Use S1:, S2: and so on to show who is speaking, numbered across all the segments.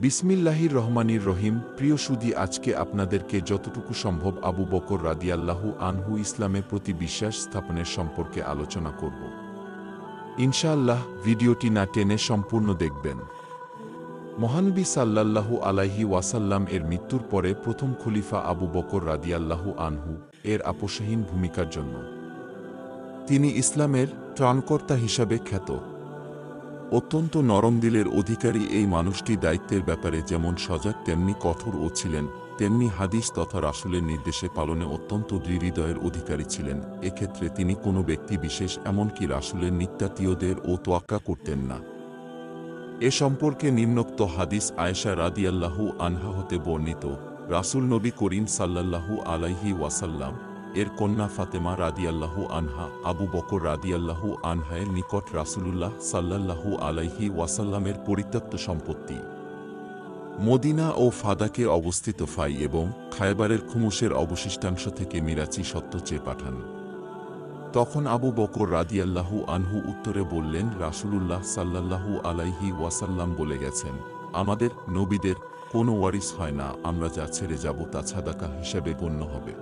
S1: বিসমিল্লাহির রহমানির রহিম। প্রিয় সুধী, আজকে আপনাদেরকে যতটুকু সম্ভব আবু বকর রাদিয়াল্লাহু আনহু ইসলামের প্রতি বিশ্বাস স্থাপনের সম্পর্কে আলোচনা করব। ইনশাআল্লাহ ভিডিওটি না টেনে সম্পূর্ণ দেখবেন। মহানবী সাল্লাল্লাহু আলাইহি ওয়াসাল্লাম এর মৃত্যুর পরে প্রথম খলিফা আবু বকর রাদিয়াল্লাহু আনহু এর আপোষহীন ভূমিকার জন্য তিনি ইসলামের ত্রাণকর্তা হিসাবে খ্যাত। অত্যন্ত নরম দিলের অধিকারী এই মানুষটি দায়িত্বের ব্যাপারে যেমন সজাগ তেমনি কঠোর ও ছিলেন, তেমনি হাদিস তথা রাসূলের নির্দেশে পালনে অত্যন্ত দৃঢ়হৃদয়ের অধিকারী ছিলেন। এক্ষেত্রে তিনি কোনো ব্যক্তি বিশেষ এমনকি রাসূলের নিত্যাতীয়দের ও তোয়াক্কা করতেন না। এ সম্পর্কে নিম্নোক্ত হাদিস আয়েশা রাদিয়াল্লাহু আনহা হতে বর্ণিত। রাসূল নবী করিম সাল্লাল্লাহু আলাইহি ওয়াসাল্লাম এর কন্যা ফাতেমা রাদিয়াল্লাহু আনহা আবু বকর রাদিয়াল্লাহু আনহায়ের নিকট রাসূলুল্লাহ সাল্লাল্লাহু আলাইহি ওয়াসাল্লামের পরিত্যক্ত সম্পত্তি মদিনা ও ফাদাকে অবস্থিত ফাই এবং খায়বারের খুমুসের অবশিষ্টাংশ থেকে মিরাচি সত্ত্ব চেয়ে পাঠান। তখন আবু বকর রাদিয়াল্লাহু আনহু উত্তরে বললেন, রাসূলুল্লাহ সাল্লাল্লাহু আলাইহি ওয়াসাল্লাম বলে গেছেন, আমাদের নবীদের কোনো ওয়ারিস হয় না, আমরা যা ছেড়ে যাব তা সাদাকা হিসেবে গণ্য হবে।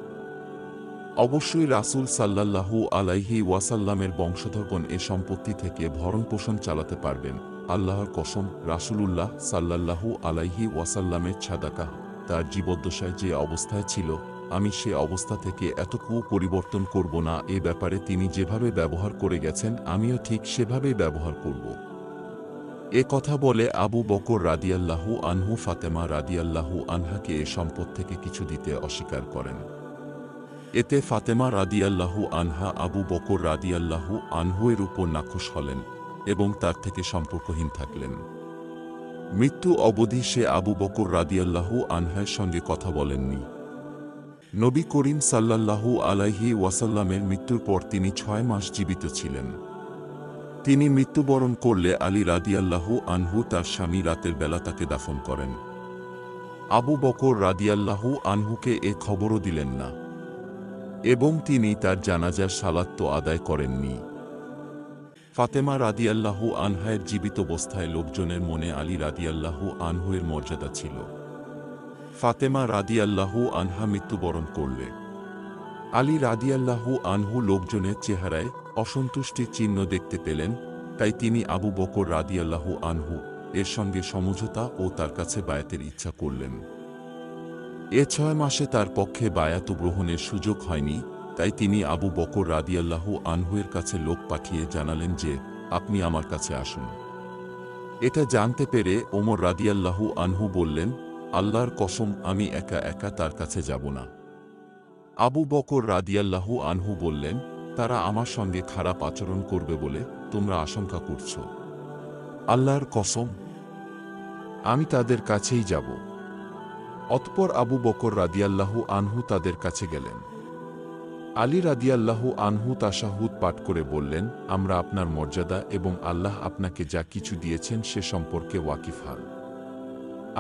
S1: অবশ্যই রাসূল সাল্লাল্লাহু আলাইহি ওয়াসাল্লামের বংশধরগণ এ সম্পত্তি থেকে ভরণপোষণ চালাতে পারবেন। আল্লাহর কসম, রাসূলুল্লাহ সাল্লাল্লাহু আলাইহি ওয়াসাল্লামের সাদাকা তার জীবদ্দশায় যে অবস্থায় ছিল, আমি সে অবস্থা থেকে এতটুকু পরিবর্তন করব না। এ ব্যাপারে তিনি যেভাবে ব্যবহার করে গেছেন আমিও ঠিক সেভাবেই ব্যবহার করব। এ কথা বলে আবু বকর রাদিয়াল্লাহু আনহু ফাতেমা রাদিয়াল্লাহু আনহাকে এ সম্পদ থেকে কিছু দিতে অস্বীকার করেন। এতে ফাতেমা রাদিয়াল্লাহু আনহা আবু বকর রাদিয়াল্লাহু আনহু এর উপর নাখোশ হলেন এবং তার থেকে সম্পর্কহীন থাকলেন। মৃত্যু অবধি সে আবু বকর রাদিয়াল্লাহু আনহার সঙ্গে কথা বলেননি। নবী করিম সাল্লাল্লাহু আলাইহি ওয়াসাল্লামের মৃত্যুর পর তিনি 6 মাস জীবিত ছিলেন। তিনি মৃত্যুবরণ করলে আলী রাদিয়াল্লাহু আনহু তার স্বামী রাতের বেলা তাকে দাফন করেন। আবু বকর রাদিয়াল্লাহু আনহুকে এ খবরও দিলেন না এবং তিনি তার জানাজার সালাত আদায় করেননি। ফাতেমা রাদিয়াল্লাহু আনহায়ের জীবিতাবস্থায় লোকজনের মনে আলী রাদিয়াল্লাহু আনহুয়ের মর্যাদা ছিল। ফাতেমা রাদিয়াল্লাহু আনহা মৃত্যুবরণ করলে আলী রাদিয়াল্লাহু আনহু লোকজনের চেহারায় অসন্তুষ্টির চিহ্ন দেখতে পেলেন, তাই তিনি আবু বকর রাদিয়াল্লাহু আনহু এর সঙ্গে সমঝোতা ও তার কাছে বায়াতের ইচ্ছা করলেন। এ 6 মাসে তার পক্ষে বায়াত গ্রহণের সুযোগ হয়নি, তাই তিনি আবু বকর রাদিয়াল্লাহু আনহুয়ের কাছে লোক পাঠিয়ে জানালেন যে, আপনি আমার কাছে আসুন। এটা জানতে পেরে ওমর রাদিয়াল্লাহু আনহু বললেন, আল্লাহর কসম, আমি একা একা তার কাছে যাব না। আবু বকর রাদিয়াল্লাহু আনহু বললেন, তারা আমার সঙ্গে খারাপ আচরণ করবে বলে তোমরা আশঙ্কা করছ। আল্লাহর কসম, আমি তাদের কাছেই যাব। অতঃপর আবু বকর রাদিয়াল্লাহু আনহু তাদের কাছে গেলেন। আলী রাদিয়াল্লাহু আনহু তাশাহুদ পাঠ করে বললেন, আমরা আপনার মর্যাদা এবং আল্লাহ আপনাকে যা কিছু দিয়েছেন সে সম্পর্কে ওয়াকিফ হাল।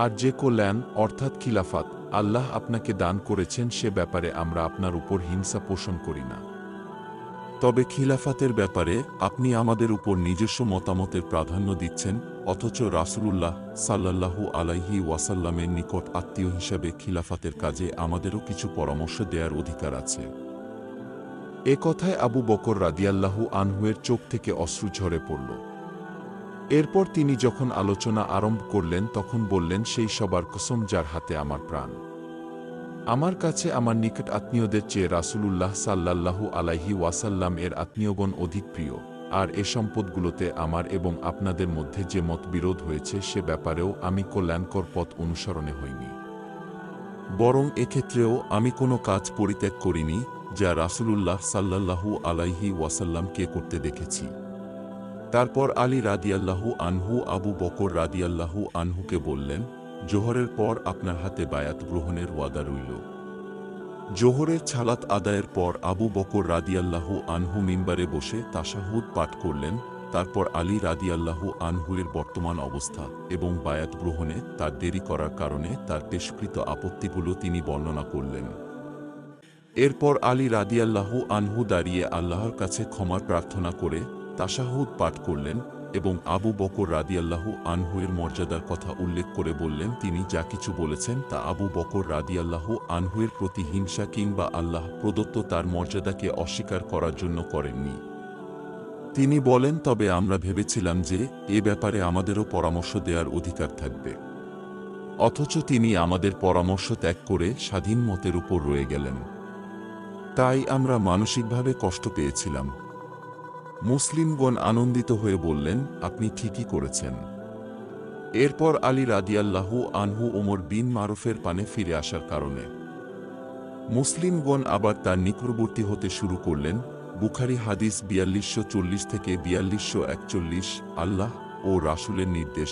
S1: আর যে কল্যাণ অর্থাৎ খিলাফাত আল্লাহ আপনাকে দান করেছেন সে ব্যাপারে আমরা আপনার উপর হিংসা পোষণ করি না। তবে খিলাফাতের ব্যাপারে আপনি আমাদের উপর নিজস্ব মতামতের প্রাধান্য দিচ্ছেন, অথচ রাসূলুল্লাহ সাল্লাল্লাহু আলাইহি ওয়াসাল্লামের নিকট আত্মীয় হিসাবে খিলাফাতের কাজে আমাদেরও কিছু পরামর্শ দেওয়ার অধিকার আছে। এ কথায় আবু বকর রাদিয়াল্লাহু আনহুয়ের চোখ থেকে অশ্রু ঝরে পড়ল। এরপর তিনি যখন আলোচনা আরম্ভ করলেন তখন বললেন, সেই সবার কসম যার হাতে আমার প্রাণ। আমার কাছে আমার নিকট আত্মীয়দের চেয়ে রাসূলুল্লাহ সাল্লাল্লাহু আলাইহি ওয়াসাল্লাম এর আত্মীয়গণ অধিক প্রিয়। আর এ সম্পদগুলোতে আমার এবং আপনাদের মধ্যে যে মতবিরোধ হয়েছে সে ব্যাপারেও আমি কল্যাণকর পথ অনুসরণে হইনি, বরং এক্ষেত্রেও আমি কোনো কাজ পরিত্যাগ করিনি যা রাসূলুল্লাহ সাল্লাল্লাহু আলাইহি ওয়াসাল্লামকে করতে দেখেছি। তারপর আলী রাদিয়াল্লাহু আনহু আবু বকর রাদিয়াল্লাহু আনহুকে বললেন, জোহরের পর আপনার হাতে বায়াত গ্রহণের ওয়াদা রইল। জোহরের ছালাত আদায়ের পর আবু বকর রাদিয়াল্লাহু আনহু মিম্বারে বসে তাশাহুদ পাঠ করলেন। তারপর আলী রাদিয়াল্লাহু আনহুয়ের বর্তমান অবস্থা এবং বায়াত গ্রহণে তার দেরি করার কারণে তার পেশকৃত আপত্তিগুলো তিনি বর্ণনা করলেন। এরপর আলী রাদিয়াল্লাহু আনহু দাঁড়িয়ে আল্লাহর কাছে ক্ষমা প্রার্থনা করে তাশাহুদ পাঠ করলেন। এবং আবু বকর রাদিয়াল্লাহু আনহু-এর মর্যাদার কথা উল্লেখ করে বললেন, তিনি যা কিছু বলেছেন তা আবু বকর রাদিয়াল্লাহু আনহু-এর প্রতি হিংসা কিংবা আল্লাহ প্রদত্ত তার মর্যাদাকে অস্বীকার করার জন্য করেননি। তিনি বলেন, তবে আমরা ভেবেছিলাম যে এ ব্যাপারে আমাদেরও পরামর্শ দেওয়ার অধিকার থাকবে। অথচ তিনি আমাদের পরামর্শ ত্যাগ করে স্বাধীন মতের উপর রয়ে গেলেন। তাই আমরা মানসিকভাবে কষ্ট পেয়েছিলাম। মুসলিমগণ আনন্দিত হয়ে বললেন, আপনি ঠিকই করেছেন। এরপর আলী রাদিয়াল্লাহু আনহু ওমর বিন মারুফের পানে ফিরে আসার কারণে মুসলিমগণ আবার তার নিকটবর্তী হতে শুরু করলেন। বুখারী হাদিস ৪২৪০ থেকে ৪২৪১। আল্লাহ ও রাসূলের নির্দেশ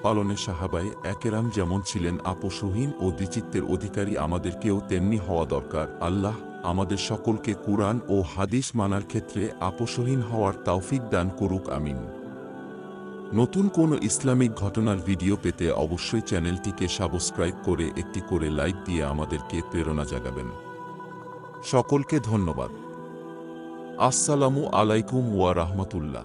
S1: পালনে সাহাবায়ে একেরাম যেমন ছিলেন আপোষহীন ও দ্বিচিত্তের অধিকারী, আমাদেরকেও তেমনি হওয়া দরকার। আল্লাহ আমাদের সকলকে কুরআন ও হাদিস মানার ক্ষেত্রে আপোষহীন হওয়ার তৌফিক দান করুক, আমিন। নতুন কোনো ইসলামিক ঘটনার ভিডিও পেতে অবশ্যই চ্যানেলটিকে সাবস্ক্রাইব করে একটি করে লাইক দিয়ে আমাদেরকে প্রেরণা জাগাবেন। সকলকে ধন্যবাদ। আসসালামু আলাইকুম ওয়া রাহমাতুল্লাহ।